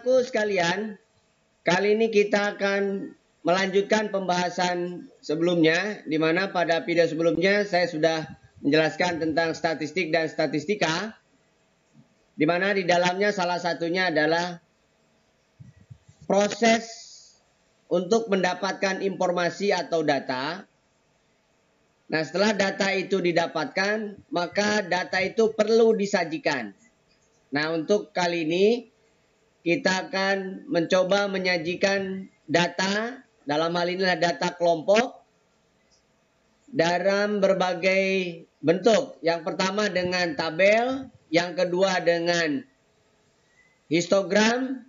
saudaraku sekalian, kali ini kita akan melanjutkan pembahasan sebelumnya, di mana pada video sebelumnya saya sudah menjelaskan tentang statistik dan statistika, di mana di dalamnya salah satunya adalah proses untuk mendapatkan informasi atau data. Nah, setelah data itu didapatkan, maka data itu perlu disajikan. Nah, untuk kali ini kita akan mencoba menyajikan data, dalam hal ini adalah data kelompok, dalam berbagai bentuk. Yang pertama dengan tabel, yang kedua dengan histogram,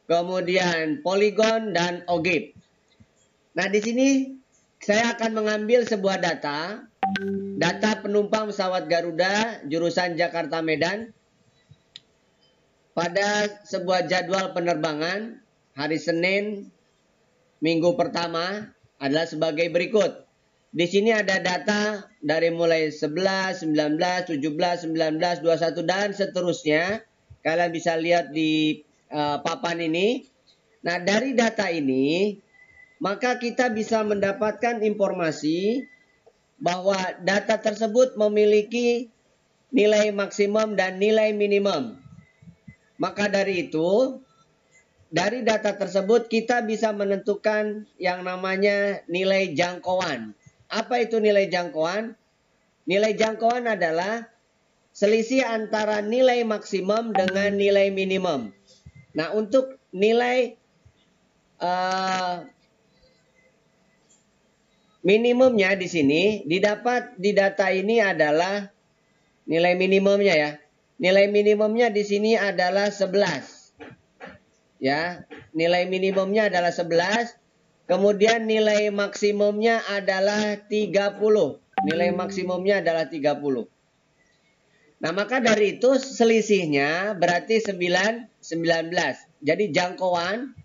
kemudian poligon dan OGIF. Nah, di sini saya akan mengambil sebuah data penumpang pesawat Garuda jurusan Jakarta Medan pada sebuah jadwal penerbangan hari Senin minggu pertama adalah sebagai berikut. Di sini ada data dari mulai 11, 19, 17, 19, 21 dan seterusnya. Kalian bisa lihat di papan ini. Nah, dari data ini maka kita bisa mendapatkan informasi bahwa data tersebut memiliki nilai maksimum dan nilai minimum. Maka dari itu, dari data tersebut kita bisa menentukan yang namanya nilai jangkauan. Apa itu nilai jangkauan? Nilai jangkauan adalah selisih antara nilai maksimum dengan nilai minimum. Nah, untuk nilai minimumnya di sini didapat di data ini adalah nilai minimumnya ya. Nilai minimumnya di sini adalah 11. Ya, nilai minimumnya adalah 11. Kemudian nilai maksimumnya adalah 30. Nilai maksimumnya adalah 30. Nah, maka dari itu selisihnya berarti 19. Jadi jangkauan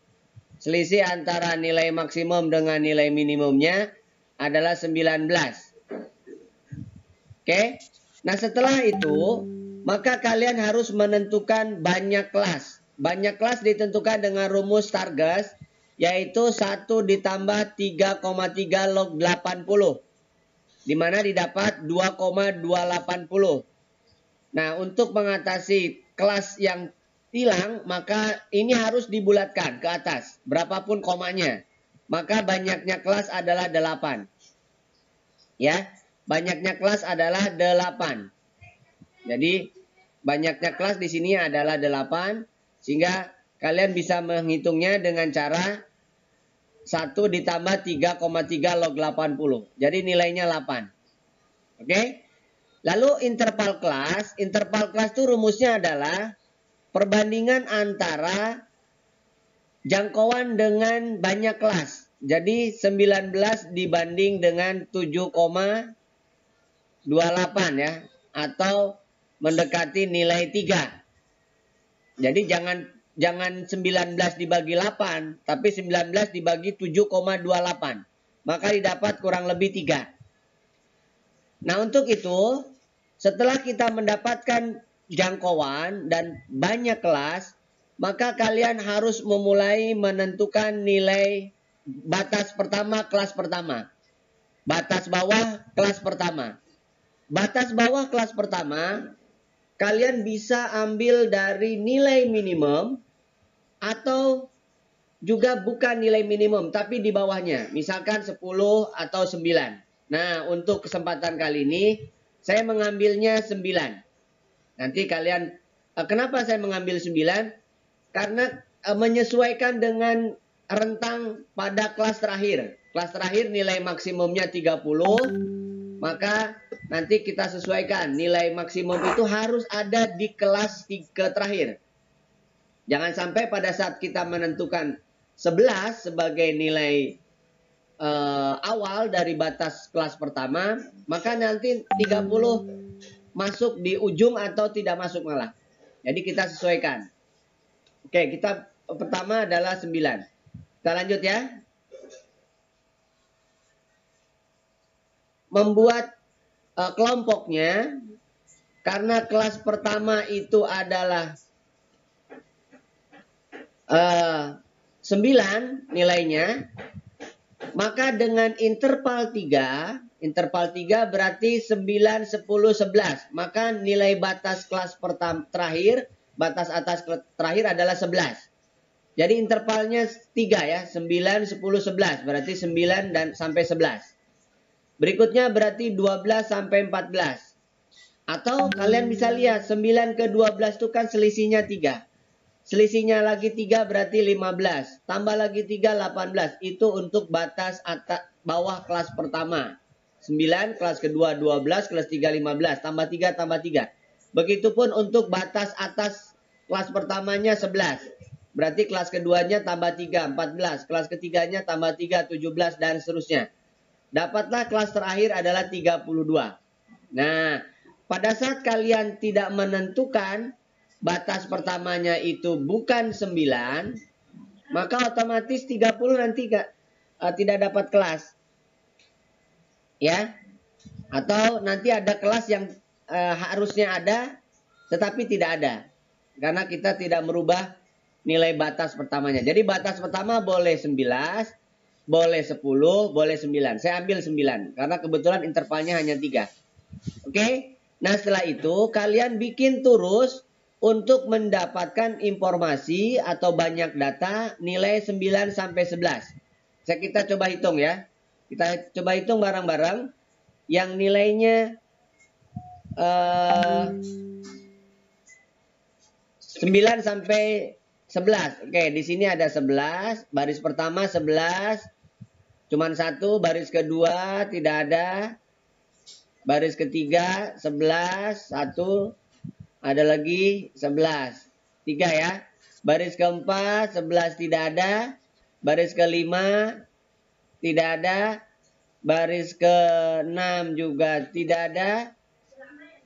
selisih antara nilai maksimum dengan nilai minimumnya adalah 19. Oke. Nah, setelah itu maka kalian harus menentukan banyak kelas. Banyak kelas ditentukan dengan rumus Stargast, yaitu 1 ditambah 3,3 log 80. Di mana didapat 2,280. Nah, untuk mengatasi kelas yang hilang, maka ini harus dibulatkan ke atas, berapapun komanya. Maka banyaknya kelas adalah 8. Ya, banyaknya kelas adalah 8. Jadi banyaknya kelas di sini adalah 8, sehingga kalian bisa menghitungnya dengan cara 1 ditambah 3,3 log 80. Jadi nilainya 8. Oke? Lalu interval kelas itu rumusnya adalah perbandingan antara jangkauan dengan banyak kelas. Jadi 19 dibanding dengan 7,28 ya, atau mendekati nilai 3. Jadi jangan 19 dibagi 8, tapi 19 dibagi 7,28. Maka didapat kurang lebih 3. Nah, untuk itu, setelah kita mendapatkan jangkauan dan banyak kelas, maka kalian harus memulai menentukan nilai batas pertama kelas pertama. Batas bawah kelas pertama. Batas bawah kelas pertama, kalian bisa ambil dari nilai minimum atau juga bukan nilai minimum, tapi di bawahnya. Misalkan 10 atau 9. Nah, untuk kesempatan kali ini, saya mengambilnya 9. Nanti kalian, kenapa saya mengambil 9? Karena menyesuaikan dengan rentang pada kelas terakhir. Kelas terakhir nilai maksimumnya 30, maka nanti kita sesuaikan. Nilai maksimum itu harus ada di kelas terakhir. Jangan sampai pada saat kita menentukan 11 sebagai nilai awal dari batas kelas pertama, maka nanti 30 masuk di ujung atau tidak masuk malah. Jadi kita sesuaikan. Oke, kita pertama adalah 9. Kita lanjut ya. Membuat kelompoknya, karena kelas pertama itu adalah 9 nilainya, maka dengan interval 3 berarti 9, 10, 11. Maka nilai batas kelas terakhir, batas atas terakhir adalah 11. Jadi intervalnya 3 ya, 9, 10, 11. Berarti 9 dan sampai 11. Berikutnya berarti 12 sampai 14. Atau kalian bisa lihat 9 ke 12 itu kan selisihnya 3. Selisihnya lagi 3 berarti 15. Tambah lagi 3, 18. Itu untuk batas atas bawah kelas pertama. 9, kelas kedua 12, kelas 3 15. Tambah 3, tambah 3. Begitupun untuk batas atas kelas pertamanya 11. Berarti kelas keduanya tambah 3, 14. Kelas ketiganya tambah 3, 17 dan seterusnya. Dapatlah kelas terakhir adalah 32. Nah, pada saat kalian tidak menentukan batas pertamanya itu bukan 9, maka otomatis 30 nanti tidak dapat kelas. Ya. Atau nanti ada kelas yang harusnya ada tetapi tidak ada. Karena kita tidak merubah nilai batas pertamanya. Jadi batas pertama boleh 11, boleh 10, boleh 9. Saya ambil 9 karena kebetulan intervalnya hanya 3. Oke. Nah, setelah itu kalian bikin turus untuk mendapatkan informasi atau banyak data nilai 9 sampai 11. Kita coba hitung ya. Kita coba hitung bareng-bareng yang nilainya 9 sampai 11. Oke, di sini ada 11, baris pertama 11, cuman 1, baris kedua tidak ada. Baris ketiga 11, 1, ada lagi 11. 3 ya. Baris keempat 11 tidak ada. Baris kelima tidak ada. Baris ke-6 juga tidak ada.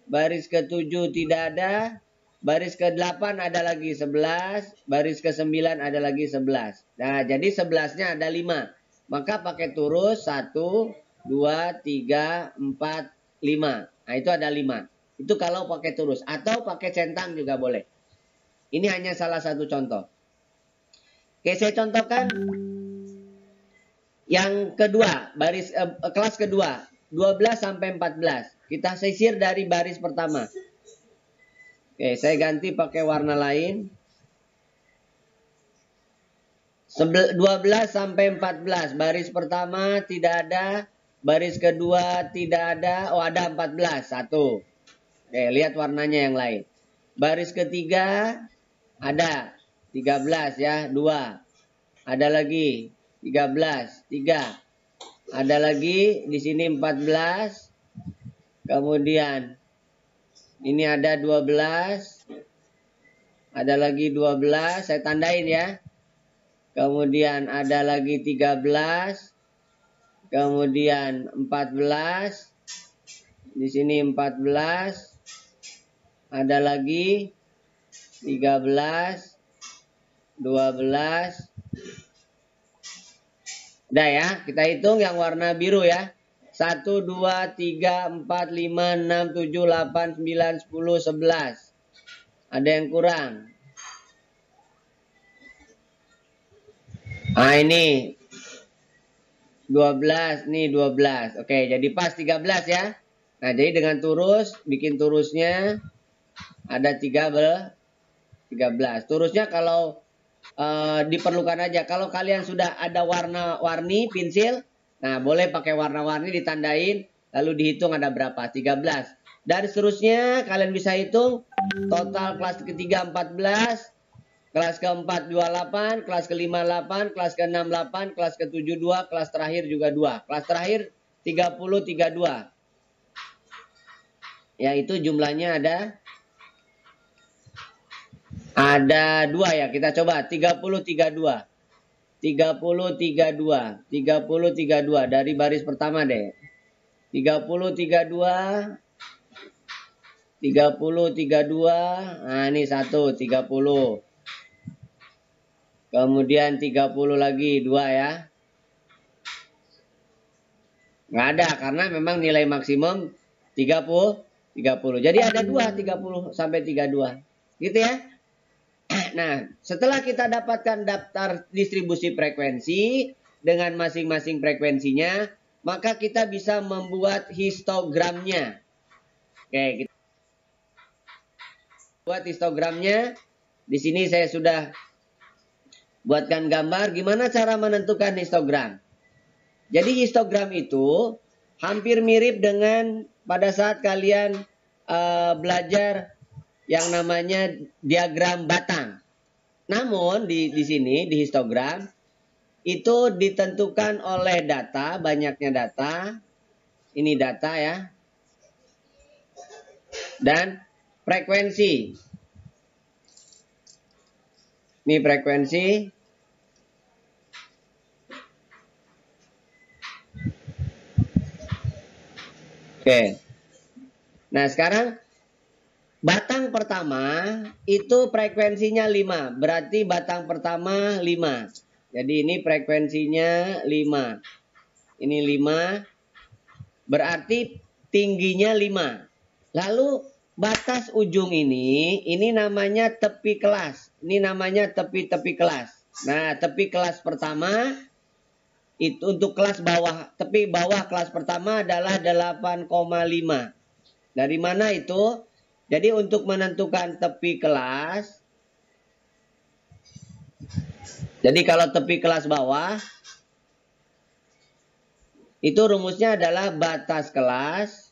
Baris ke-7 tidak ada. Baris ke-8 ada lagi 11. Baris ke-9 ada lagi 11. Nah, jadi 11-nya ada 5. Maka pakai turus 1, 2, 3, 4, 5. Nah, itu ada 5. Itu kalau pakai turus. Atau pakai centang juga boleh. Ini hanya salah satu contoh. Oke, saya contohkan yang kedua, kelas kedua, 12 sampai 14. Kita sisir dari baris pertama. Oke, saya ganti pakai warna lain. 12 sampai 14. Baris pertama tidak ada. Baris kedua tidak ada. Oh, ada 14. 1. Oke, lihat warnanya yang lain. Baris ketiga ada 13 ya, 2. Ada lagi 13, 3. Ada lagi di sini 14. Kemudian ini ada 12. Ada lagi 12, saya tandain ya. Kemudian ada lagi 13. Kemudian 14. Di sini 14. Ada lagi 13, 12. Udah ya, kita hitung yang warna biru ya. 1, 2, 3, 4, 5, 6, 7, 8, 9, 10, 11. Ada yang kurang. Nah, ini 12, nih 12. Oke, jadi pas 13 ya. Nah, jadi dengan turus, bikin turusnya ada 13. Turusnya kalau diperlukan aja. Kalau kalian sudah ada warna-warni pensil, nah boleh pakai warna-warni ditandain, lalu dihitung ada berapa, 13. Dan seterusnya kalian bisa hitung total kelas ketiga 14, kelas keempat 28, kelas kelima 8, kelas keenam 8, kelas ketujuh 2, kelas terakhir juga 2. Kelas terakhir 30, 32. Yaitu jumlahnya ada 2 ya, kita coba 30, 32. 30, 32. 30, 32 dari baris pertama deh. 30, 32. 30, 32. Nah, ini 1, 30. Kemudian 30 lagi 2 ya. Nggak ada karena memang nilai maksimum 30. Jadi ada 2, 30 sampai 32. Gitu ya. Nah, setelah kita dapatkan daftar distribusi frekuensi dengan masing-masing frekuensinya, maka kita bisa membuat histogramnya. Oke, kita buat histogramnya. Di sini saya sudah buatkan gambar gimana cara menentukan histogram. Jadi histogram itu hampir mirip dengan pada saat kalian belajar yang namanya diagram batang. Namun di sini di histogram itu ditentukan oleh data, banyaknya data. Ini data ya. Dan frekuensi. Ini frekuensi. Oke. Nah, sekarang batang pertama itu frekuensinya 5. Berarti batang pertama 5. Jadi ini frekuensinya 5. Ini 5. Berarti tingginya 5. Lalu batas ujung ini namanya tepi kelas. Ini namanya tepi-tepi kelas. Nah, tepi kelas pertama itu untuk kelas bawah. Tepi bawah kelas pertama adalah 8,5. Dari mana itu? Jadi untuk menentukan tepi kelas, jadi kalau tepi kelas bawah, itu rumusnya adalah batas kelas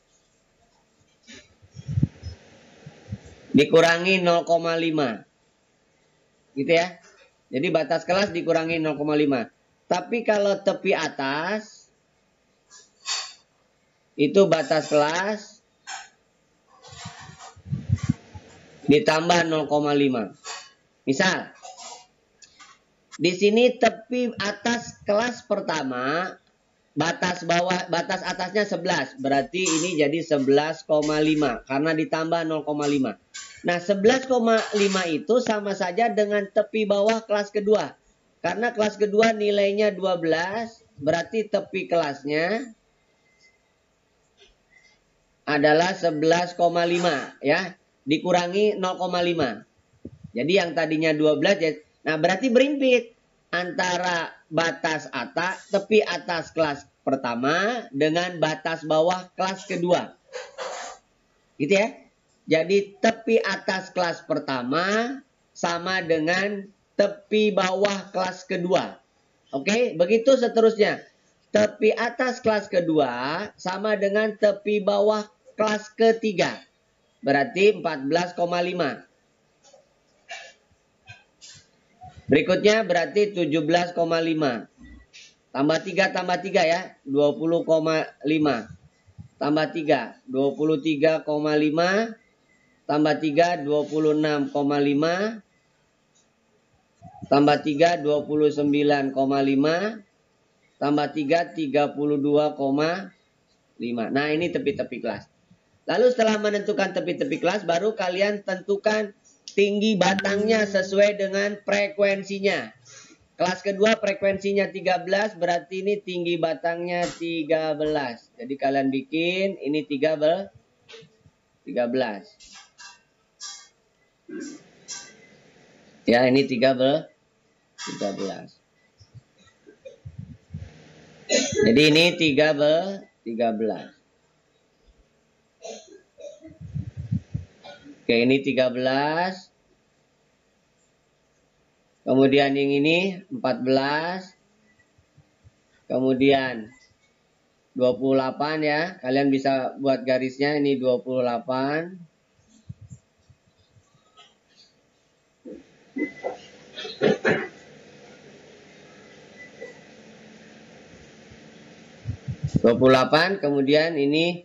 dikurangi 0,5. Gitu ya. Jadi batas kelas dikurangi 0,5. Tapi kalau tepi atas, itu batas kelas ditambah 0,5. Misal, di sini tepi atas kelas pertama, batas bawah, batas atasnya 11. Berarti ini jadi 11,5 karena ditambah 0,5. Nah, 11,5 itu sama saja dengan tepi bawah kelas kedua. Karena kelas kedua nilainya 12, berarti tepi kelasnya adalah 11,5 ya, dikurangi 0,5. Jadi yang tadinya 12 ya. Nah, berarti berimpit antara batas atas, tepi atas kelas pertama dengan batas bawah kelas kedua. Gitu ya. Jadi tepi atas kelas pertama sama dengan tepi bawah kelas kedua. Oke, begitu seterusnya. Tepi atas kelas kedua sama dengan tepi bawah kelas ketiga. Berarti 14,5. Berikutnya berarti 17,5. Tambah 3 tambah 3 ya, 20,5. Tambah 3, 23,5. Tambah 3, 26,5. Tambah 3, 29,5. Tambah 3, 32,5. Nah, ini tepi-tepi kelas. Lalu setelah menentukan tepi-tepi kelas, baru kalian tentukan tinggi batangnya sesuai dengan frekuensinya. Kelas kedua frekuensinya 13, berarti ini tinggi batangnya 13. Jadi kalian bikin ini 13. Ya, ini 13. Jadi ini 13. Oke, ini 13. Kemudian yang ini 14. Kemudian 28 ya. Kalian bisa buat garisnya, ini 28. Kemudian ini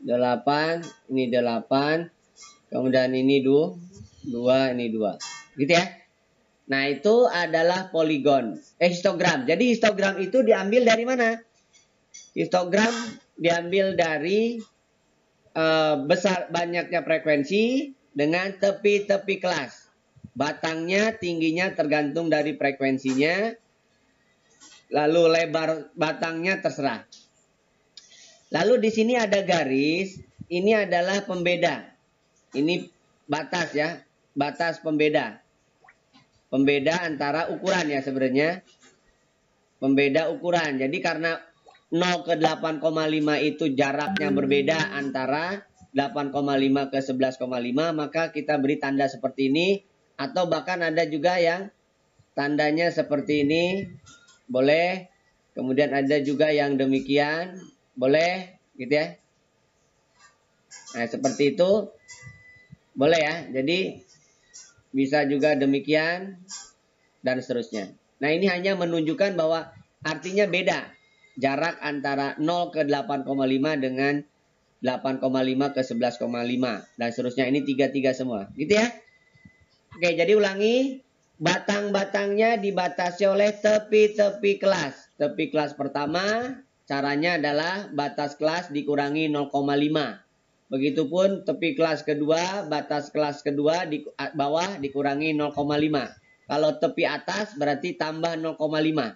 8, ini 8. Kemudian ini 2, ini 2. Gitu ya. Nah, itu adalah poligon. Histogram. Jadi histogram itu diambil dari mana? Histogram diambil dari besar banyaknya frekuensi dengan tepi-tepi kelas. Batangnya, tingginya tergantung dari frekuensinya. Lalu lebar batangnya terserah. Lalu di sini ada garis. Ini adalah pembeda. Ini batas ya, batas pembeda. Pembeda antara ukuran ya sebenarnya. Pembeda ukuran. Jadi karena 0 ke 8,5 itu jaraknya berbeda antara 8,5 ke 11,5, maka kita beri tanda seperti ini. Atau bahkan ada juga yang tandanya seperti ini. Boleh. Kemudian ada juga yang demikian. Boleh. Gitu ya. Nah seperti itu. Boleh ya. Jadi bisa juga demikian. Dan seterusnya. Nah ini hanya menunjukkan bahwa artinya beda. Jarak antara 0 ke 8,5 dengan 8,5 ke 11,5. Dan seterusnya. Ini 3 semua. Gitu ya. Oke jadi ulangi. Batang-batangnya dibatasi oleh tepi-tepi kelas. Tepi kelas pertama caranya adalah batas kelas dikurangi 0,5. Begitupun tepi kelas kedua, batas kelas kedua di bawah dikurangi 0,5. Kalau tepi atas berarti tambah 0,5.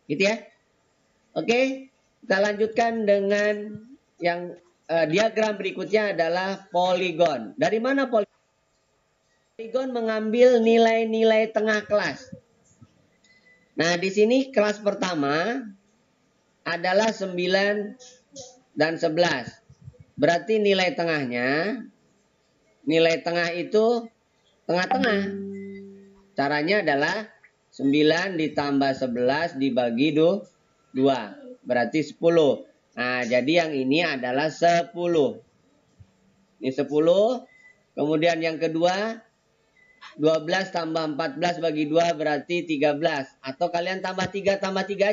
Gitu ya. Oke, kita lanjutkan dengan yang diagram berikutnya adalah poligon. Dari mana poligon? Poligon mengambil nilai-nilai tengah kelas. Nah, di sini kelas pertama adalah 9 dan 11. Berarti nilai tengahnya, nilai tengah itu tengah-tengah. Caranya adalah 9 ditambah 11 dibagi 2. Berarti 10. Nah, jadi yang ini adalah 10. Ini 10. Kemudian yang kedua, 12 tambah 14 bagi 2 berarti 13. Atau kalian tambah 3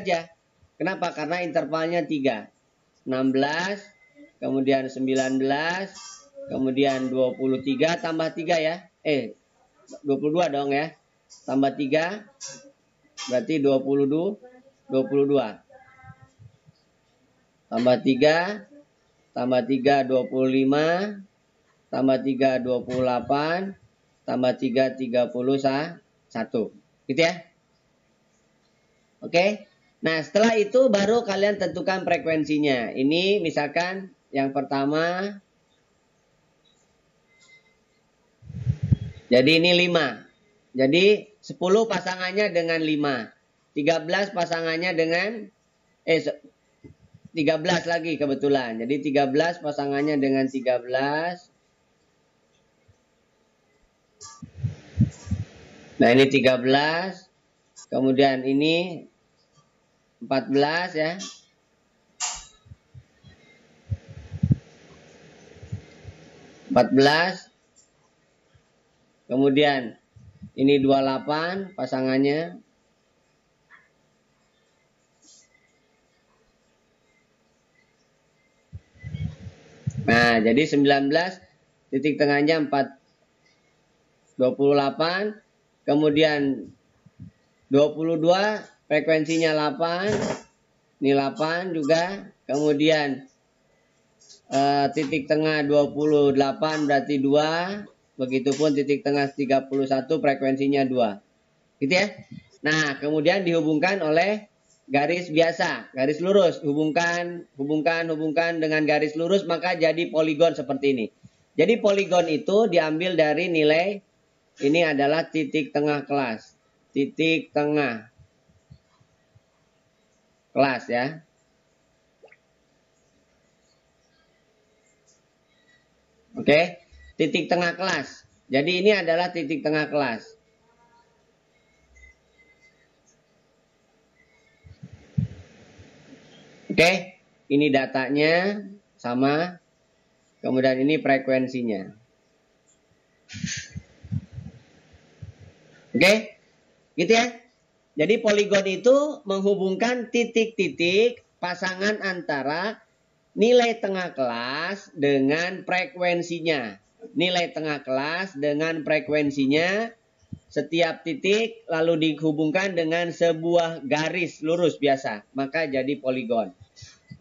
aja. Kenapa? Karena intervalnya 3. 16, kemudian 19, kemudian 23 tambah 3 ya. 22 dong ya. Tambah 3 berarti 22. Tambah 3, tambah 3 25, tambah 3 28, tambah 3 31. Gitu ya. Oke. Nah, setelah itu baru kalian tentukan frekuensinya. Ini misalkan yang pertama. Jadi ini 5. Jadi 10 pasangannya dengan 5. 13 pasangannya dengan 13 lagi kebetulan. Jadi 13 pasangannya dengan 13. Nah, ini 13. Kemudian ini 14 ya. 14. Kemudian ini 28 pasangannya. Nah, jadi 19 titik tengahnya 28. Kemudian 22 frekuensinya 8. Ini 8 juga. Kemudian titik tengah 28 berarti 2. Begitupun titik tengah 31 frekuensinya 2. Gitu ya. Nah, kemudian dihubungkan oleh garis biasa, garis lurus. Hubungkan dengan garis lurus maka jadi poligon seperti ini. Jadi poligon itu diambil dari nilai, ini adalah titik tengah kelas. Titik tengah kelas ya. Oke, titik tengah kelas. Jadi ini adalah titik tengah kelas. Oke, ini datanya sama. Kemudian ini frekuensinya. Oke, gitu ya. Jadi poligon itu menghubungkan titik-titik pasangan antara nilai tengah kelas dengan frekuensinya. Nilai tengah kelas dengan frekuensinya. Setiap titik lalu dihubungkan dengan sebuah garis lurus biasa. Maka jadi poligon.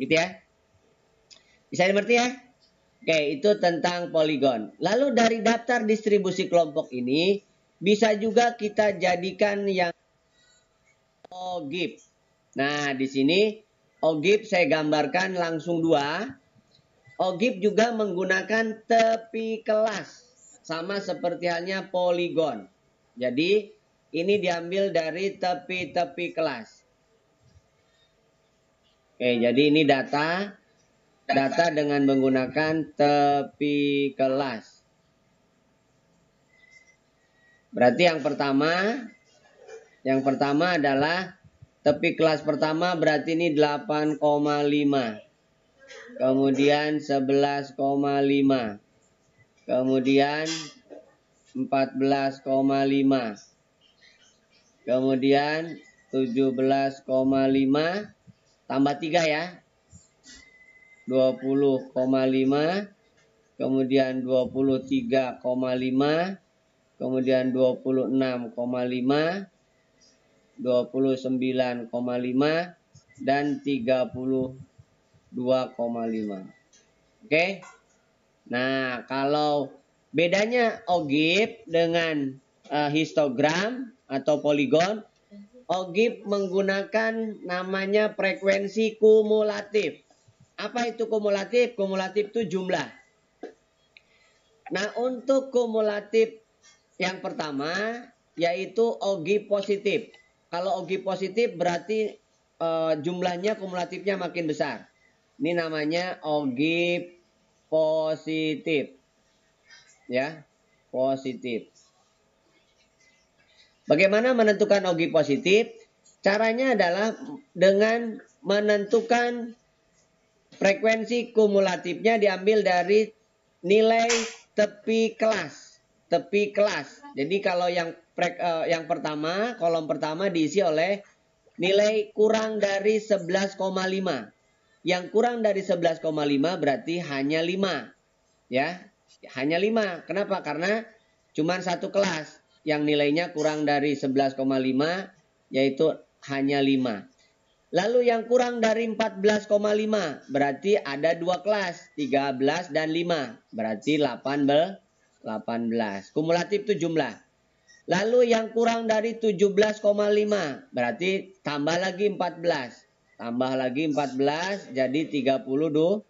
Gitu ya. Bisa dimengerti ya? Oke, itu tentang poligon. Lalu dari daftar distribusi kelompok ini bisa juga kita jadikan yang OGIP. Nah, di sini OGIP saya gambarkan langsung 2. OGIP juga menggunakan tepi kelas. Sama seperti halnya poligon. Jadi ini diambil dari tepi-tepi kelas. Oke, jadi ini data dengan menggunakan tepi kelas. Berarti yang pertama adalah tepi kelas pertama, berarti ini 8,5. Kemudian 11,5. Kemudian 14,5. Kemudian 17,5 tambah 3 ya. 20,5. Kemudian 23,5. Kemudian 26,5. 29,5 dan 32,5. Oke. Nah, kalau bedanya OGIP dengan histogram atau poligon, OGIP menggunakan namanya frekuensi kumulatif. Apa itu kumulatif? Kumulatif itu jumlah. Nah, untuk kumulatif yang pertama yaitu OGIP positif. Kalau OGIP positif berarti jumlahnya kumulatifnya makin besar. Ini namanya OGIP positif. Ya, positif. Bagaimana menentukan OGIP positif? Caranya adalah dengan menentukan frekuensi kumulatifnya diambil dari nilai tepi kelas. Tepi kelas. Jadi kalau yang pertama, kolom pertama diisi oleh nilai kurang dari 11,5. Yang kurang dari 11,5 berarti hanya 5. Ya, hanya 5. Kenapa? Karena cuma satu kelas yang nilainya kurang dari 11,5, yaitu hanya 5. Lalu yang kurang dari 14,5 berarti ada dua kelas, 13 dan 5. Berarti 18. Kumulatif itu jumlah. Lalu yang kurang dari 17,5 berarti tambah lagi 14. Tambah lagi 14 jadi 32.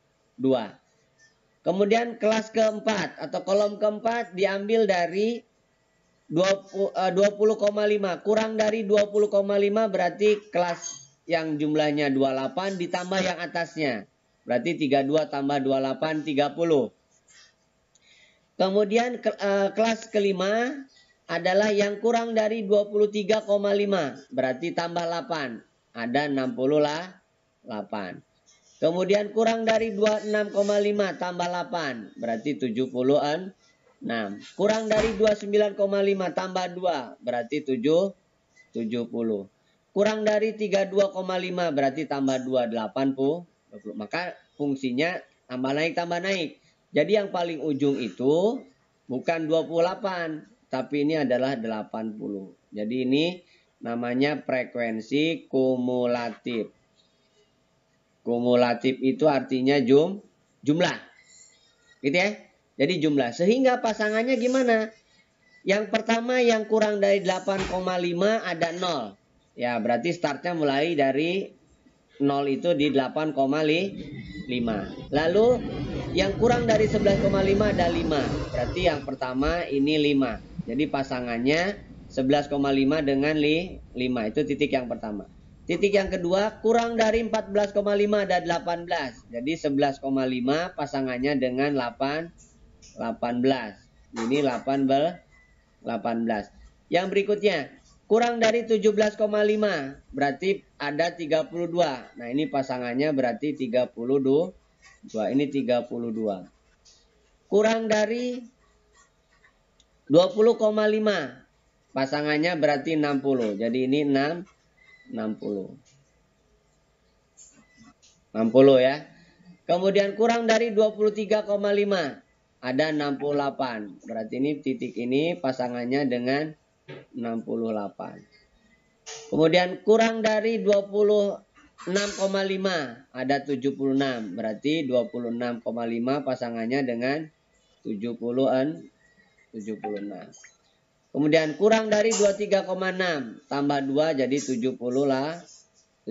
Kemudian kelas keempat atau kolom keempat diambil dari 20,5. Kurang dari 20,5 berarti kelas yang jumlahnya 28 ditambah yang atasnya. Berarti 32 tambah 28, 30. Kemudian kelas kelima adalah yang kurang dari 23,5. Berarti tambah 8. Ada 68. Kemudian kurang dari 26,5 tambah 8. Berarti 76. Kurang dari 29,5 tambah 2. Berarti 70. Kurang dari 32,5 berarti tambah 2, 80. Maka fungsinya tambah naik. Jadi yang paling ujung itu bukan 28, tapi ini adalah 80. Jadi ini namanya frekuensi kumulatif. Kumulatif itu artinya jumlah. Gitu ya. Jadi jumlah. Sehingga pasangannya gimana? Yang pertama yang kurang dari 8,5 ada 0. Ya, berarti startnya mulai dari 0 itu di 8,5. Lalu yang kurang dari 11,5 ada 5. Berarti yang pertama ini 5. Jadi pasangannya 11,5 dengan 5. Itu titik yang pertama. Titik yang kedua kurang dari 14,5 ada 18. Jadi 11,5 pasangannya dengan 18. Ini 18. Yang berikutnya kurang dari 17,5 berarti ada 32. Nah, ini pasangannya berarti 32. Ini 32. Kurang dari 20,5 pasangannya berarti 60. Jadi ini 60 ya. Kemudian kurang dari 23,5 ada 68. Berarti ini titik ini pasangannya dengan 68. Kemudian kurang dari 26,5 ada 76. Berarti 26,5 pasangannya dengan 76. Kemudian kurang dari 23,6 tambah 2 jadi 78.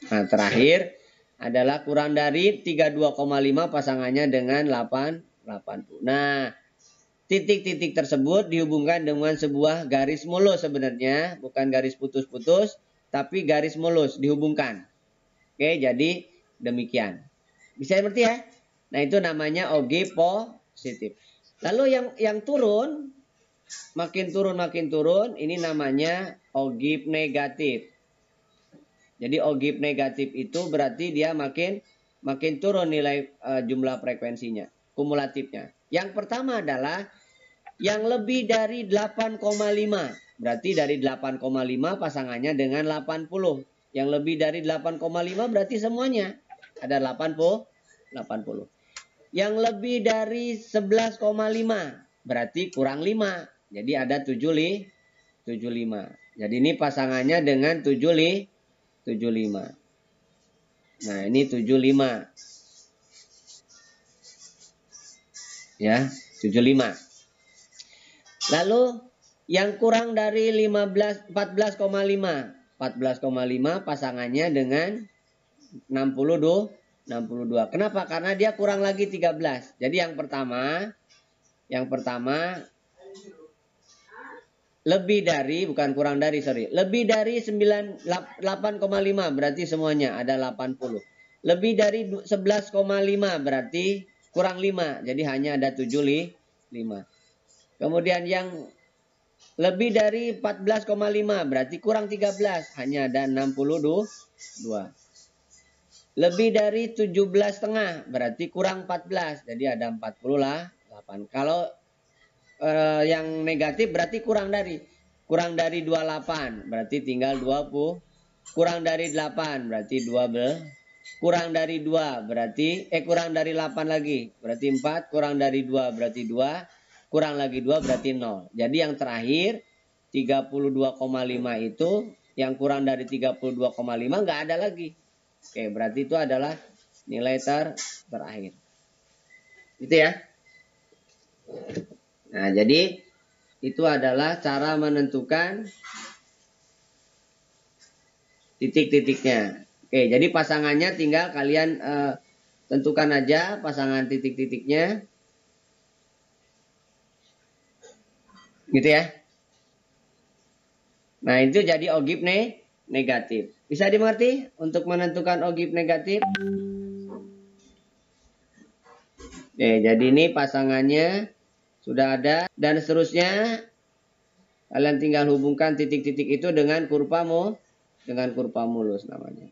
Nah, terakhir adalah kurang dari 32,5 pasangannya dengan 80. Nah, Titik-titik tersebut dihubungkan dengan sebuah garis mulus sebenarnya, bukan garis putus-putus, tapi garis mulus dihubungkan. Oke, jadi demikian. Bisa seperti ya? Nah, itu namanya ogive positif. Lalu yang turun, makin turun, ini namanya ogive negatif. Jadi ogive negatif itu berarti dia makin turun nilai jumlah frekuensinya, kumulatifnya. Yang pertama adalah yang lebih dari 8,5. Berarti dari 8,5 pasangannya dengan 80. Yang lebih dari 8,5 berarti semuanya ada 80. Yang lebih dari 11,5 berarti kurang 5. Jadi ada 75. Jadi ini pasangannya dengan 75. Nah, ini 75. Ya, 75. Lalu yang kurang dari 14,5 pasangannya dengan 62. Kenapa? Karena dia kurang lagi 13. Jadi yang pertama lebih dari, bukan kurang dari, lebih dari 8,5 berarti semuanya ada 80. Lebih dari 11,5 berarti kurang 5. Jadi hanya ada 75. Kemudian yang lebih dari 14,5 berarti kurang 13, hanya ada 62. Lebih dari 17,5 berarti kurang 14, jadi ada 48. Kalau yang negatif berarti kurang dari 28 berarti tinggal 20. Kurang dari 8 berarti 12. Kurang dari 2 berarti kurang dari 8 lagi berarti 4. Kurang dari 2 berarti 2. Kurang lagi 2 berarti 0. Jadi yang terakhir 32,5 itu, yang kurang dari 32,5 nggak ada lagi. Oke, berarti itu adalah nilai terakhir. Gitu ya. Nah, jadi itu adalah cara menentukan titik-titiknya. Oke, jadi pasangannya tinggal kalian tentukan aja pasangan titik-titiknya. Gitu ya. Nah, itu jadi ogive negatif. Bisa dimengerti untuk menentukan ogive negatif? Oke, jadi ini pasangannya sudah ada dan seterusnya kalian tinggal hubungkan titik-titik itu dengan kurva mulus namanya.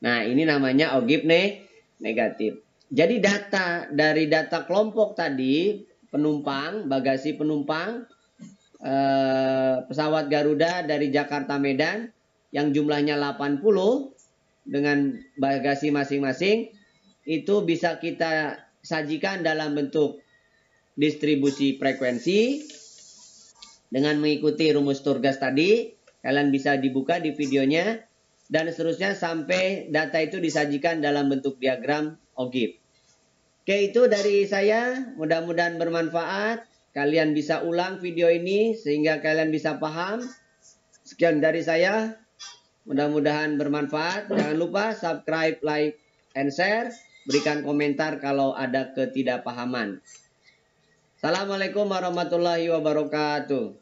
Nah, ini namanya ogive negatif. Jadi dari data kelompok tadi, penumpang, bagasi penumpang pesawat Garuda dari Jakarta Medan yang jumlahnya 80 dengan bagasi masing-masing, itu bisa kita sajikan dalam bentuk distribusi frekuensi dengan mengikuti rumus Sturgas tadi. Kalian bisa dibuka di videonya dan seterusnya sampai data itu disajikan dalam bentuk diagram ogive. Oke, itu dari saya. Mudah-mudahan bermanfaat. Kalian bisa ulang video ini sehingga kalian bisa paham. Sekian dari saya. Mudah-mudahan bermanfaat. Jangan lupa subscribe, like, and share. Berikan komentar kalau ada ketidakpahaman. Assalamualaikum warahmatullahi wabarakatuh.